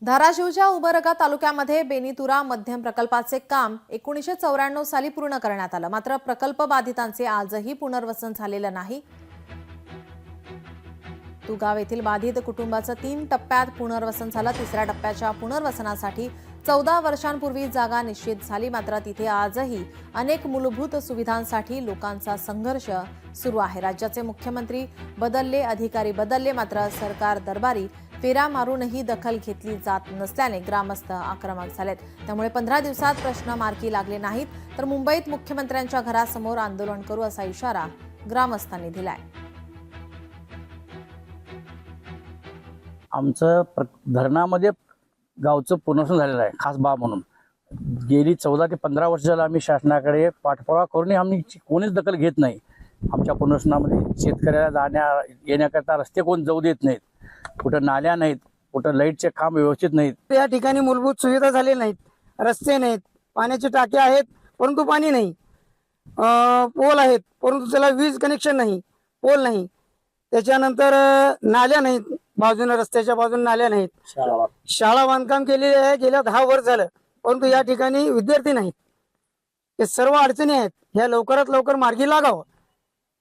धाराशिवच्या उमरगा तालुक्यामध्ये बेनीतुरा मध्यम प्रकल्पाचे काम 1994 साली पूर्ण करण्यात आलं। मात्र प्रकल्प बाधितांचे आजही पुनर्वसन झालेलं नाही। तुगाव येथील बाधित कुटुंबाचं 3 टप्प्यात पुनर्वसन झालं। तिसऱ्या टप्प्याच्या पुनर्वसनासाठी 14 वर्षांपूर्वी जागा निश्चित झाली। मात्र तिथे आजही अनेक मूलभूत सुविधांसाठी लोकांचा संघर्ष सुरू आहे। राज्याचे मुख्यमंत्री बदलले, अधिकारी बदलले, मात्र सरकार दरबारी फेरा मारूनही दखल घेतली जात नसल्याने ग्रामस्थ आक्रमक झालेत। त्यामुळे 15 दिवसात प्रश्न मार्गी लागले नाहीत तर मुंबईत मुख्यमंत्र्यांच्या घरासमोर आंदोलन करू असा इशारा ग्रामस्थांनी दिलाय। आमचं धरणामध्ये गावचं पुनर्वसन झालेलं आहे खास बाब म्हणून। गेली 14 ते 15 वर्ष झालं आम्ही शासनाकडे पाठपुरावा करूनही आम्ही कोणीच दखल घेत नाही। आमच्या पुनर्वसनामध्ये शेतकऱ्याला जाण्या येण्याकरता रस्ते कोण जाऊ देत नाहीत, कुठं नाल्या नाहीत, कुठं लाईटचे काम व्यवस्थित नाहीत। या ठिकाणी मूलभूत सुविधा झालेल्या नाहीत, रस्ते नाहीत, पाण्याचे टाके आहेत परंतु पाणी नाही, पोल आहेत परंतु त्याला वीज कनेक्शन नाही, पोल नाही। त्याच्यानंतर नाल्या नाहीत, बाजूने रस्त्याच्या बाजूने नाल्या नाहीत, शाळा बांधकाम केलेली आहे गेल्या 10 वर्ष झालं परंतु या ठिकाणी विद्यार्थी नाहीत। हे सर्व अडचणी आहेत, ह्या लवकरात लवकर मार्गी लागावं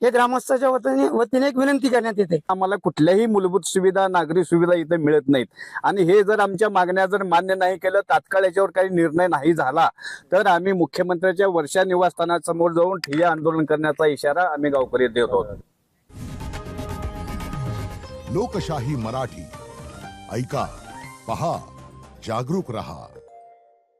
हे ग्रामस्थांच्या वतीने एक विनंती करण्यात येते। आम्हाला कुठल्याही मूलभूत सुविधा, नागरी सुविधा इथे मिळत नाहीत आणि हे जर आमच्या मागण्या जर मान्य नाही केलं, तात्काळ याच्यावर काही निर्णय नाही झाला तर आम्ही मुख्यमंत्र्यांच्या वर्षा निवासस्थानासमोर जाऊन ठिय्या आंदोलन करण्याचा इशारा आम्ही गावकरी देतो। लोकशाही मराठी ऐका, पहा, जागरूक रहा।